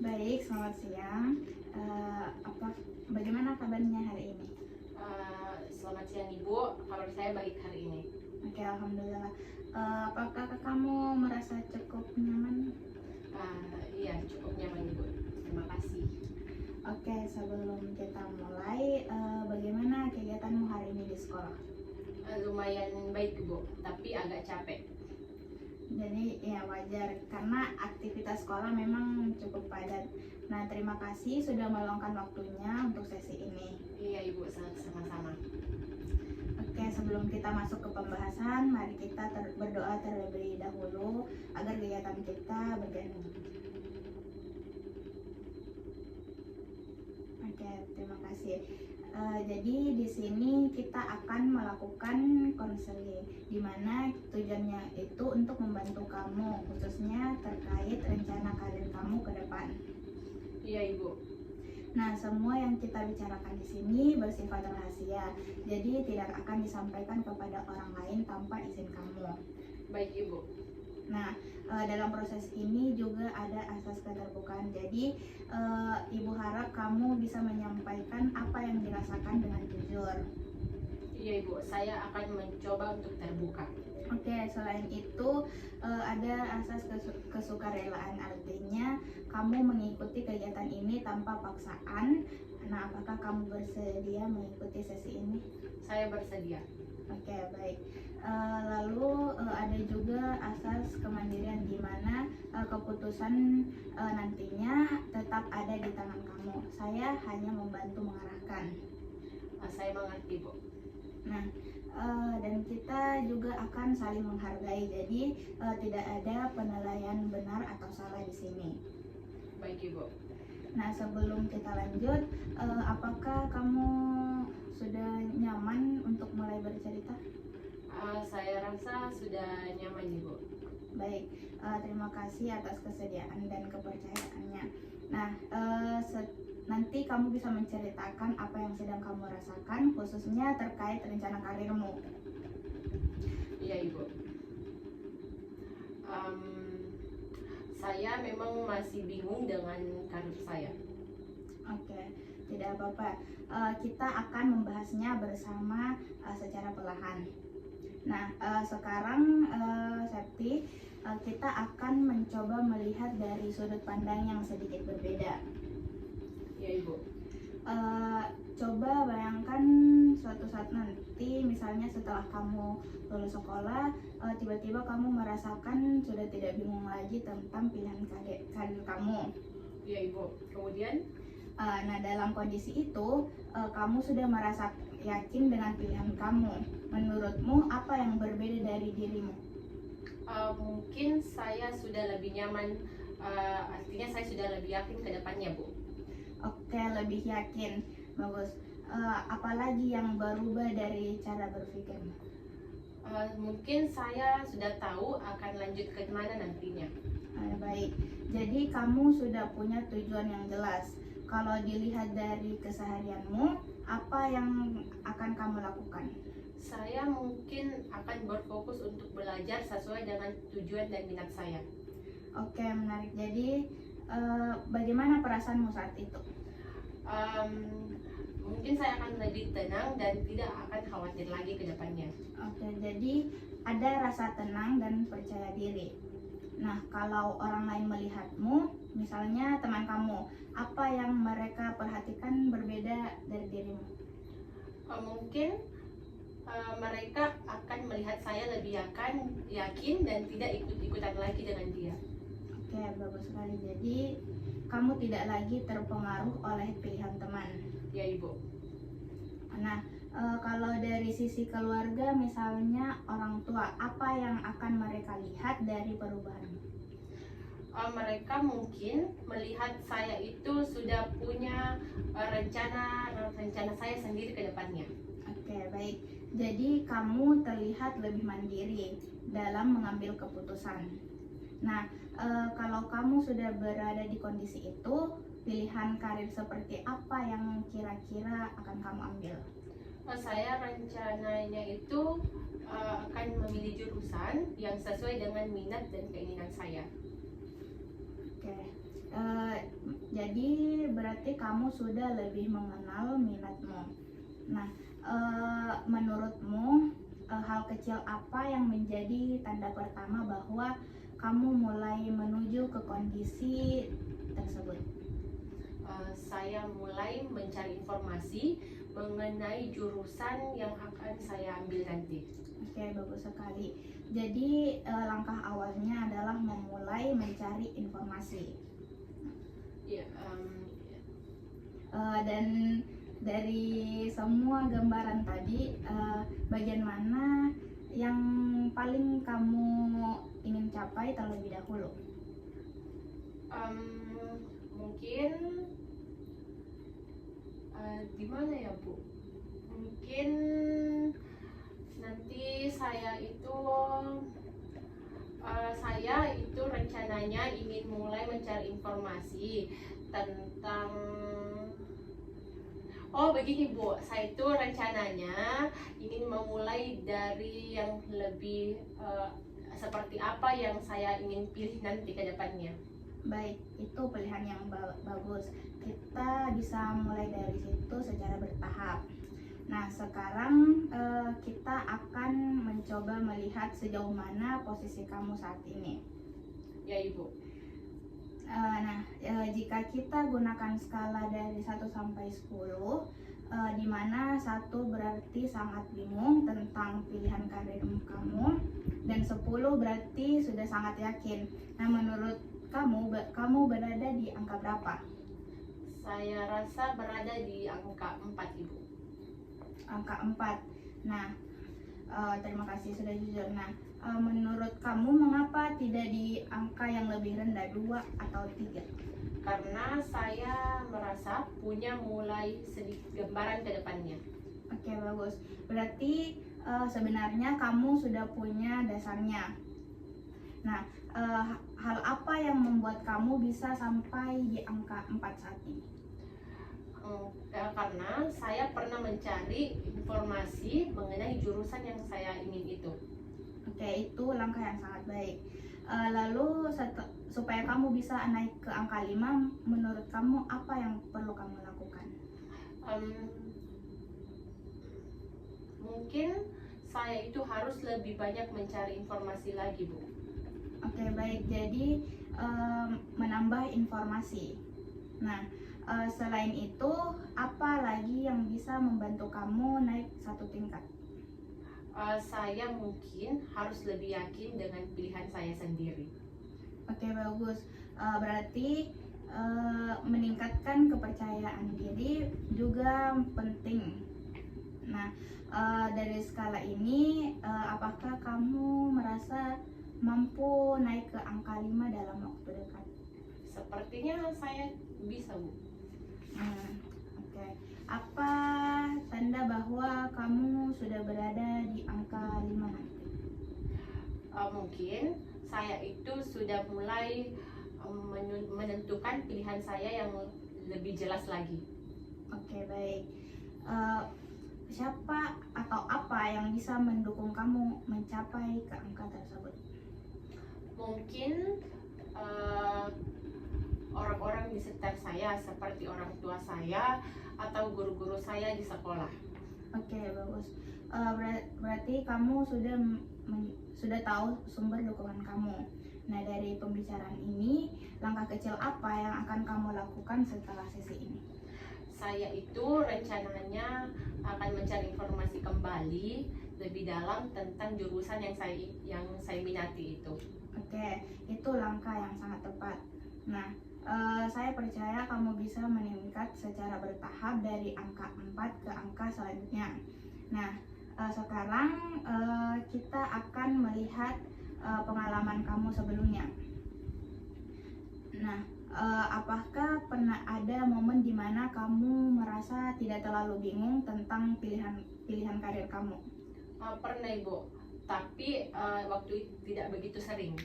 Baik, selamat siang. Bagaimana kabarnya hari ini? Selamat siang Ibu, kabar saya baik hari ini. Oke, alhamdulillah. Apakah kamu merasa cukup nyaman? Iya, cukup nyaman Ibu. Terima kasih. Oke, sebelum kita mulai, bagaimana kegiatanmu hari ini di sekolah? Lumayan baik Ibu, tapi agak capek. Jadi ya wajar karena aktivitas sekolah memang cukup padat. Nah, terima kasih sudah meluangkan waktunya untuk sesi ini. Iya Ibu, sama-sama. Oke, sebelum kita masuk ke pembahasan, mari kita berdoa terlebih dahulu agar kegiatan kita berjalan. Oke, terima kasih. Jadi di sini kita akan melakukan konseling, di mana tujuannya itu untuk membantu kamu, khususnya terkait rencana karir kamu ke depan. Iya Ibu. Nah, semua yang kita bicarakan di sini bersifat rahasia, jadi tidak akan disampaikan kepada orang lain tanpa izin kamu. Baik Ibu. Nah, dalam proses ini juga ada asas keterbukaan. Jadi, Ibu harap kamu bisa menyampaikan apa yang dirasakan dengan jujur. Iya Ibu, saya akan mencoba untuk terbuka. Oke, selain itu ada asas kesukarelaan, artinya kamu mengikuti kegiatan ini tanpa paksaan. Nah, apakah kamu bersedia mengikuti sesi ini? Saya bersedia. Oke, baik. Lalu ada juga asas kemandirian, di mana keputusan nantinya tetap ada di tangan kamu. Saya hanya membantu mengarahkan. Saya mengerti Bu. Nah, dan kita juga akan saling menghargai. Jadi tidak ada penilaian benar atau salah di sini. Baik Ibu. Nah, sebelum kita lanjut, apakah kamu sudah nyaman untuk mulai bercerita? Saya rasa sudah nyaman Ibu. Baik, terima kasih atas kesediaan dan kepercayaannya. Nah, nanti kamu bisa menceritakan apa yang sedang kamu rasakan, khususnya terkait rencana karirmu. Iya Ibu. Saya memang masih bingung dengan karir saya. Oke, tidak apa-apa. Kita akan membahasnya bersama secara perlahan. Nah, sekarang Septi, kita akan mencoba melihat dari sudut pandang yang sedikit berbeda. Iya Ibu. Coba bayangkan suatu saat nanti, misalnya setelah kamu lulus sekolah, tiba-tiba kamu merasakan sudah tidak bingung lagi tentang pilihan karir kamu. Iya Ibu. Kemudian? Nah, dalam kondisi itu, kamu sudah merasa yakin dengan pilihan kamu. Menurutmu, apa yang berbeda dari dirimu? Mungkin saya sudah lebih nyaman, artinya saya sudah lebih yakin ke depannya Bu. Oke, lebih yakin. Bagus. Apalagi yang berubah dari cara berpikirmu? Mungkin saya sudah tahu akan lanjut ke mana nantinya. Baik, jadi kamu sudah punya tujuan yang jelas. Kalau dilihat dari keseharianmu, apa yang akan kamu lakukan? Saya mungkin akan berfokus untuk belajar sesuai dengan tujuan dan minat saya. Oke, menarik. Jadi, bagaimana perasaanmu saat itu? Mungkin saya akan lebih tenang dan tidak akan khawatir lagi ke depannya. Oke, jadi ada rasa tenang dan percaya diri. Nah, kalau orang lain melihatmu, misalnya teman kamu, apa yang mereka perhatikan berbeda dari dirimu? Mungkin mereka akan melihat saya lebih yakin dan tidak ikut-ikutan lagi dengan dia. Oke, bagus sekali. Jadi, kamu tidak lagi terpengaruh oleh pilihan teman. Ya Ibu. Nah, kalau dari sisi keluarga, misalnya orang tua, apa yang akan mereka lihat dari perubahan? Mereka mungkin melihat saya itu sudah punya rencana saya sendiri ke depannya. Oke, baik. Jadi kamu terlihat lebih mandiri dalam mengambil keputusan. Nah, kalau kamu sudah berada di kondisi itu, pilihan karir seperti apa yang kira-kira akan kamu ambil? Saya rencananya itu akan memilih jurusan yang sesuai dengan minat dan keinginan saya. Oke, jadi berarti kamu sudah lebih mengenal minatmu. Nah, menurutmu hal kecil apa yang menjadi tanda pertama bahwa kamu mulai menuju ke kondisi tersebut? Saya mulai mencari informasi mengenai jurusan yang akan saya ambil nanti. Oke, bagus sekali. Jadi langkah awalnya adalah memulai mencari informasi. Ya, Dan dari semua gambaran tadi, bagian mana yang paling kamu ingin capai terlebih dahulu? Mungkin di mana ya Bu? Mungkin nanti saya itu rencananya ingin mulai mencari informasi tentang begini Bu, saya itu rencananya ingin memulai dari yang lebih seperti apa yang saya ingin pilih nanti ke depannya. Baik, itu pilihan yang bagus. Kita bisa mulai dari situ secara bertahap. Nah, sekarang kita akan mencoba melihat sejauh mana posisi kamu saat ini. Ya Ibu. Jika kita gunakan skala dari 1 sampai 10, di mana 1 berarti sangat bingung tentang pilihan karir kamu, dan 10 berarti sudah sangat yakin. Nah, menurut kamu berada di angka berapa? Saya rasa berada di angka 4 Ibu. Angka 4. Nah, terima kasih sudah jujur. Nah, menurut kamu mengapa tidak di angka yang lebih rendah, 2 atau 3? Karena saya merasa punya mulai sedikit gambaran ke depannya. Oke, bagus. Berarti sebenarnya kamu sudah punya dasarnya. Nah, hal apa yang membuat kamu bisa sampai di angka 4 saat ini? Karena saya pernah mencari informasi mengenai jurusan yang saya ingin itu. Oke, itu langkah yang sangat baik. Lalu supaya kamu bisa naik ke angka 5, menurut kamu apa yang perlu kamu lakukan? Mungkin saya itu harus lebih banyak mencari informasi lagi Bu. Oke, baik. Jadi menambah informasi. Nah, selain itu apa lagi yang bisa membantu kamu naik 1 tingkat? Saya mungkin harus lebih yakin dengan pilihan saya sendiri. Oke, bagus. Berarti meningkatkan kepercayaan diri juga penting. Nah, dari skala ini apakah kamu merasa mampu naik ke angka 5 dalam waktu dekat? Sepertinya saya bisa Bu. Oke. Apa tanda bahwa kamu sudah berada di angka 5 nanti? Mungkin saya itu sudah mulai menentukan pilihan saya yang lebih jelas lagi. Oke, baik. Siapa atau apa yang bisa mendukung kamu mencapai ke angka tersebut? Mungkin orang-orang di sekitar saya seperti orang tua saya atau guru-guru saya di sekolah. Oke, bagus. Berarti kamu sudah tahu sumber dukungan kamu. Nah, dari pembicaraan ini, langkah kecil apa yang akan kamu lakukan setelah sesi ini? Saya itu rencananya akan mencari informasi kembali lebih dalam tentang jurusan yang saya minati itu. Oke, itu langkah yang sangat tepat. Nah, saya percaya kamu bisa meningkat secara bertahap dari angka 4 ke angka selanjutnya. Nah, sekarang kita akan melihat pengalaman kamu sebelumnya. Nah, apakah pernah ada momen di mana kamu merasa tidak terlalu bingung tentang pilihan karir kamu? Pernah Ibu, tapi waktu itu tidak begitu sering.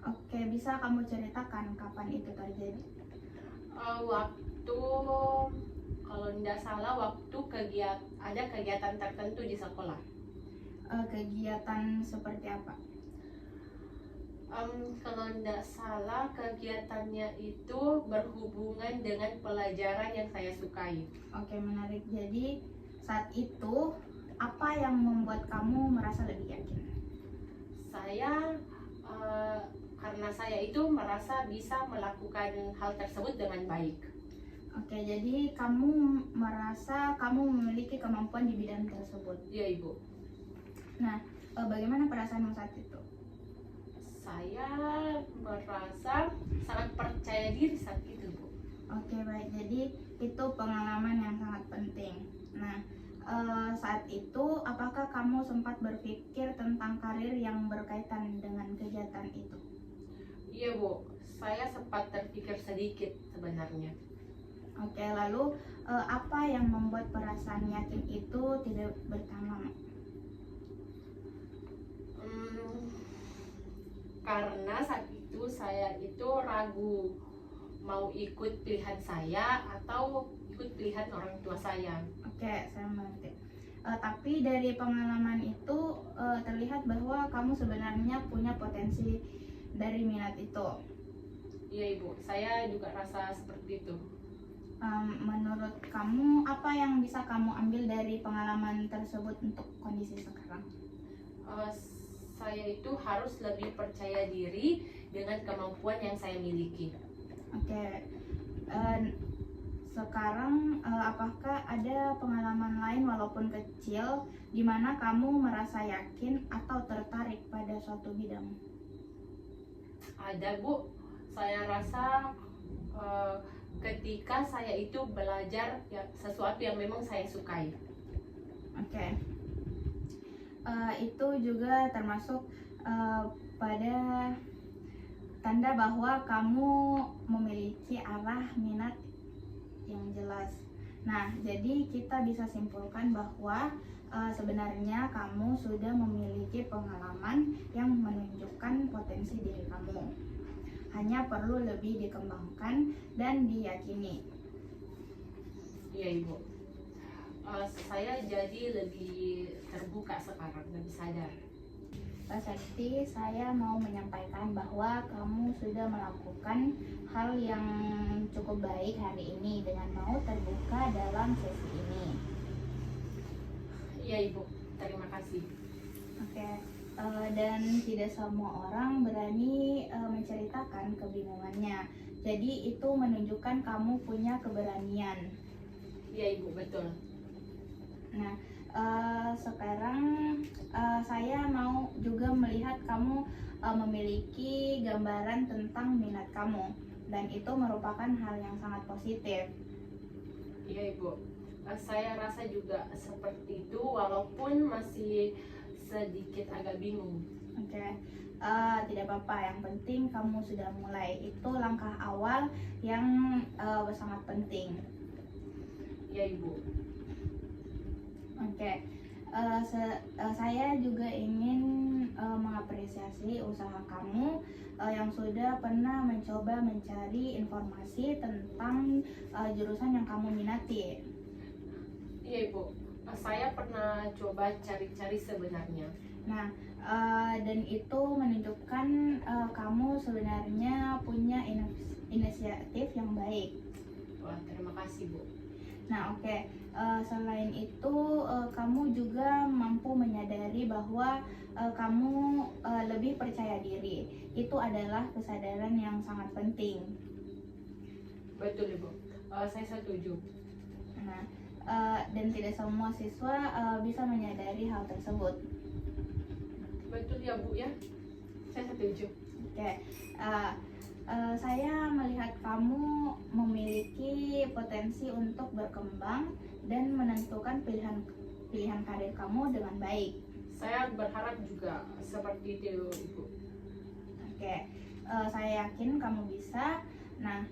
Oke, bisa kamu ceritakan kapan itu terjadi? Waktu, kalau tidak salah, waktu ada kegiatan tertentu di sekolah. Kegiatan seperti apa? Kalau tidak salah kegiatannya itu berhubungan dengan pelajaran yang saya sukai. Oke, menarik. Jadi saat itu apa yang membuat kamu merasa lebih yakin? Saya karena saya itu merasa bisa melakukan hal tersebut dengan baik. Oke, jadi kamu merasa kamu memiliki kemampuan di bidang tersebut. Iya Ibu. Nah, bagaimana perasaanmu saat itu? Saya merasa sangat percaya diri saat itu Bu. Oke, baik. Jadi itu pengalaman yang sangat penting. Nah, saat itu apakah kamu sempat berpikir tentang karir yang berkaitan dengan kegiatan itu? Iya Bu, saya sempat terpikir sedikit sebenarnya. Oke, lalu apa yang membuat perasaan yakin itu tidak bertahan lama? Karena saat itu saya itu ragu mau ikut pilihan saya atau ikut pilihan orang tua saya. Oke, saya mengerti. Tapi dari pengalaman itu terlihat bahwa kamu sebenarnya punya potensi dari minat itu. Iya Ibu, saya juga rasa seperti itu. Menurut kamu, apa yang bisa kamu ambil dari pengalaman tersebut untuk kondisi sekarang? Saya itu harus lebih percaya diri dengan kemampuan yang saya miliki. Oke, sekarang apakah ada pengalaman lain walaupun kecil di mana kamu merasa yakin atau tertarik pada suatu bidang? Ada Bu, saya rasa ketika saya itu belajar ya, sesuatu yang memang saya sukai. Oke. Itu juga termasuk pada tanda bahwa kamu memiliki arah minat yang jelas. Nah, jadi kita bisa simpulkan bahwa sebenarnya kamu sudah memiliki pengalaman yang menunjukkan potensi diri kamu. Hanya perlu lebih dikembangkan dan diyakini. Iya Ibu. Saya jadi lebih terbuka sekarang, lebih sadar. Pak Sakti, saya mau menyampaikan bahwa kamu sudah melakukan hal yang cukup baik hari ini dengan mau terbuka dalam sesi ini. Iya Ibu, terima kasih. Oke, dan tidak semua orang berani menceritakan kebingungannya. Jadi itu menunjukkan kamu punya keberanian. Iya Ibu, betul. Nah, sekarang saya mau juga melihat kamu memiliki gambaran tentang minat kamu, dan itu merupakan hal yang sangat positif. Iya Ibu, saya rasa juga seperti itu walaupun masih sedikit agak bingung. Oke, tidak apa-apa. Yang penting kamu sudah mulai. Itu langkah awal yang sangat penting. Iya Ibu. Oke, saya juga ingin mengapresiasi usaha kamu yang sudah pernah mencoba mencari informasi tentang jurusan yang kamu minati. Iya Ibu, saya pernah coba cari-cari sebenarnya. Nah, dan itu menunjukkan kamu sebenarnya punya inisiatif yang baik. Wah, terima kasih Bu. Nah, oke. Selain itu, kamu juga mampu menyadari bahwa kamu lebih percaya diri. Itu adalah kesadaran yang sangat penting. Betul Ibu, saya setuju. Nah, dan tidak semua siswa bisa menyadari hal tersebut. Betul ya Bu ya, saya setuju. Oke. Saya melihat kamu memiliki potensi untuk berkembang dan menentukan pilihan karir kamu dengan baik. Saya berharap juga seperti itu Ibu. Oke, saya yakin kamu bisa. Nah,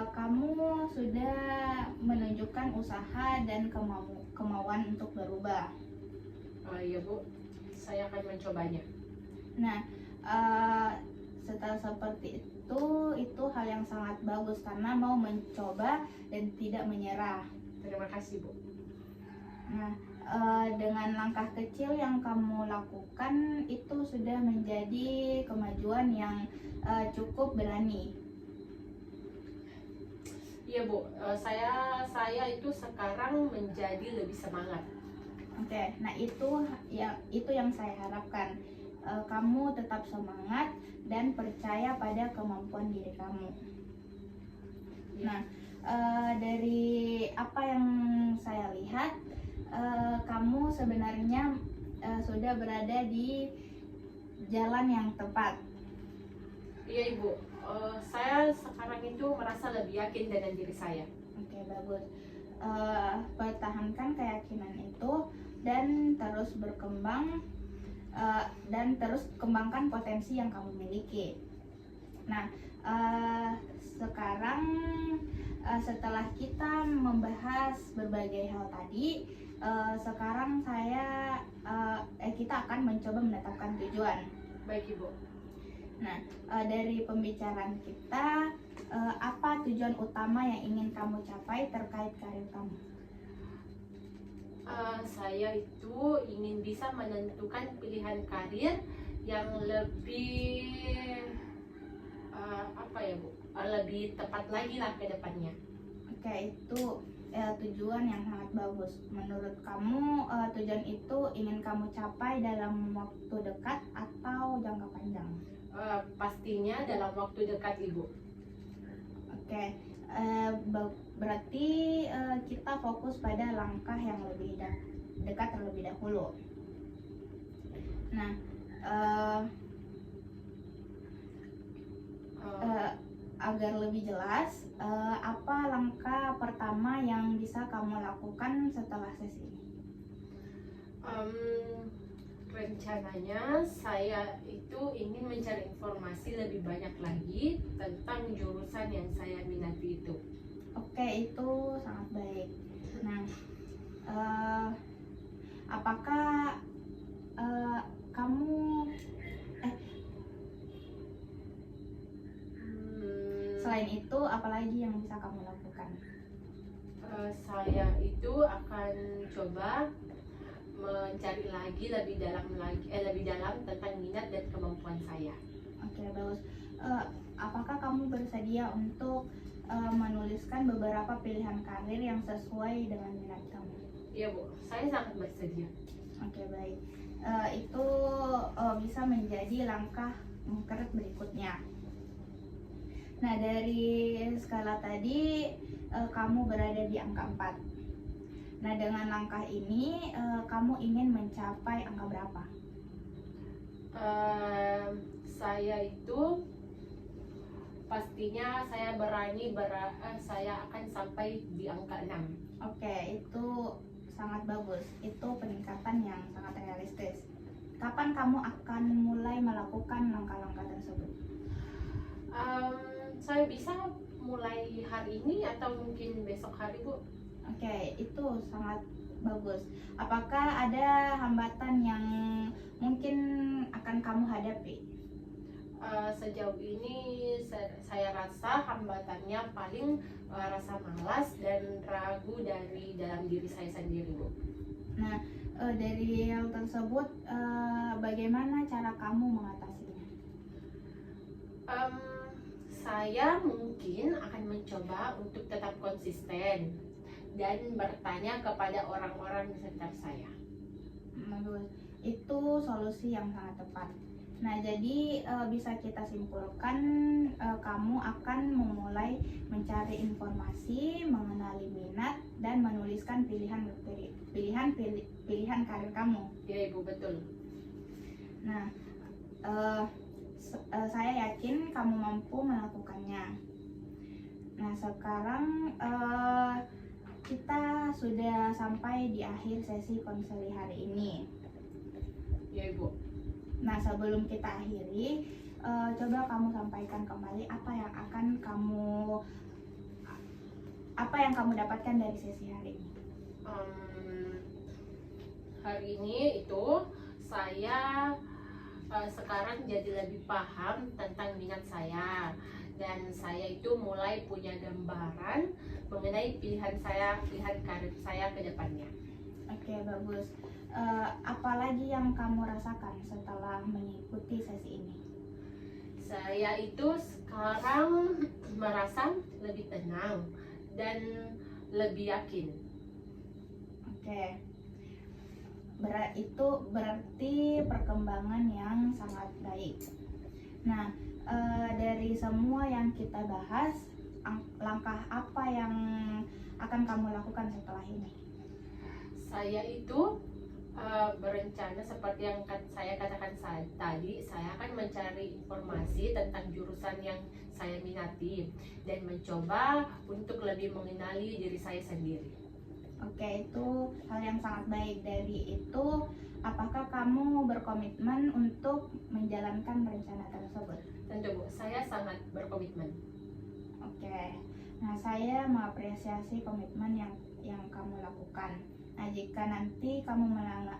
kamu sudah menunjukkan usaha dan kemauan untuk berubah. Iya Bu, saya akan mencobanya. Nah, setelah seperti itu hal yang sangat bagus karena mau mencoba dan tidak menyerah. Terima kasih Bu. Nah, dengan langkah kecil yang kamu lakukan itu sudah menjadi kemajuan yang cukup berani. Iya Bu, saya itu sekarang menjadi lebih semangat. Oke, nah itu yang saya harapkan. Kamu tetap semangat dan percaya pada kemampuan diri kamu. Nah, dari apa yang saya lihat, kamu sebenarnya sudah berada di jalan yang tepat. Iya Ibu, saya sekarang itu merasa lebih yakin dengan diri saya. Oke, bagus. Pertahankan keyakinan itu dan terus berkembang, dan terus kembangkan potensi yang kamu miliki. Nah, sekarang setelah kita membahas berbagai hal tadi, sekarang kita akan mencoba menetapkan tujuan. Baik Ibu. Nah, dari pembicaraan kita, apa tujuan utama yang ingin kamu capai terkait karir kamu? Saya itu ingin bisa menentukan pilihan karir yang lebih apa ya Bu, lebih tepat lagi lah ke depannya. Oke, itu tujuan yang sangat bagus. Menurut kamu, tujuan itu ingin kamu capai dalam waktu dekat atau jangka panjang? Pastinya dalam waktu dekat Ibu. Oke, berarti kita fokus pada langkah yang lebih dekat terlebih dahulu. Nah, agar lebih jelas, apa langkah pertama yang bisa kamu lakukan setelah sesi ini? Rencananya saya itu ingin mencari informasi lebih banyak lagi tentang jurusan yang saya minati itu. Oke, itu sangat baik. Nah, apakah kamu selain itu apalagi yang bisa kamu lakukan? Saya itu akan coba mencari lagi lebih dalam tentang minat dan kemampuan saya. Oke, bagus. Apakah kamu bersedia untuk menuliskan beberapa pilihan karir yang sesuai dengan minat kamu? Iya Bu, saya sangat bersedia. Oke, baik. Itu bisa menjadi langkah konkret berikutnya. Nah, dari skala tadi kamu berada di angka 4. Nah, dengan langkah ini kamu ingin mencapai angka berapa? Saya itu pastinya saya saya akan sampai di angka 6. Oke, itu sangat bagus. Itu peningkatan yang sangat realistis. Kapan kamu akan mulai melakukan langkah-langkah tersebut? Saya bisa mulai hari ini atau mungkin besok hari Bu. Oke, itu sangat bagus. Apakah ada hambatan yang mungkin akan kamu hadapi? Sejauh ini saya rasa hambatannya paling rasa malas dan ragu dari dalam diri saya sendiri Bu. Nah, dari hal tersebut bagaimana cara kamu mengatasinya? Saya mungkin akan mencoba untuk tetap konsisten dan bertanya kepada orang-orang di sekitar saya. Bagus, itu solusi yang sangat tepat. Nah, jadi bisa kita simpulkan kamu akan memulai mencari informasi, mengenali minat, dan menuliskan pilihan karir kamu. Ya Ibu, betul. Nah, saya yakin kamu mampu melakukannya. Nah, sekarang kita sudah sampai di akhir sesi konseli hari ini. Ya Ibu. Nah, sebelum kita akhiri, coba kamu sampaikan kembali apa yang kamu dapatkan dari sesi hari ini. Hari ini itu saya sekarang jadi lebih paham tentang minat saya, dan saya itu mulai punya gambaran mengenai pilihan karir saya ke depannya. Oke, bagus. Apalagi yang kamu rasakan setelah mengikuti sesi ini? Saya itu sekarang merasa lebih tenang dan lebih yakin. Oke, itu berarti perkembangan yang sangat baik. Nah, dari semua yang kita bahas, langkah apa yang akan kamu lakukan setelah ini? Saya itu berencana seperti yang saya katakan tadi, saya akan mencari informasi tentang jurusan yang saya minati dan mencoba untuk lebih mengenali diri saya sendiri. Oke, itu hal yang sangat baik. Dari itu, apakah kamu berkomitmen untuk menjalankan rencana tersebut? Tentu Bu, saya sangat berkomitmen. Oke, nah saya mengapresiasi komitmen yang kamu lakukan. Nah, jika nanti kamu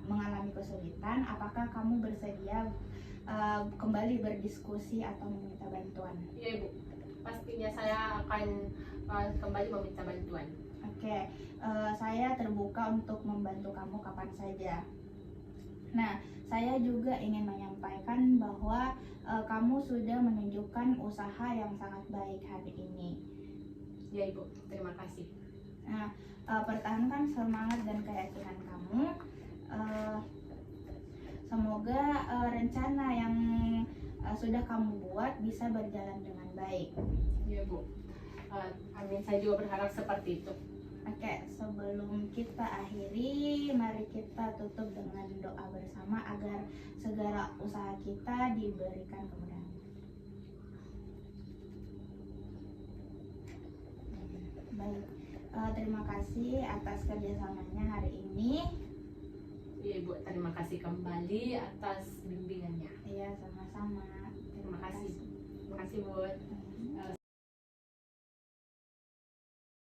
mengalami kesulitan, apakah kamu bersedia kembali berdiskusi atau meminta bantuan? Iya Ibu, pastinya saya akan kembali meminta bantuan. Oke, saya terbuka untuk membantu kamu kapan saja. Nah, saya juga ingin menyampaikan bahwa kamu sudah menunjukkan usaha yang sangat baik hari ini. Ya Ibu, terima kasih. Nah, pertahankan semangat dan keyakinan kamu. Semoga rencana yang sudah kamu buat bisa berjalan dengan baik. Ya Bu, amin. Saya juga berharap seperti itu. Oke, sebelum kita akhiri, mari kita tutup dengan doa bersama agar segala usaha kita diberikan kemudahan. Baik, terima kasih atas kerjasamanya hari ini. Iya Ibu, terima kasih kembali atas bimbingannya. Iya, sama-sama. Terima kasih. Terima kasih Bu.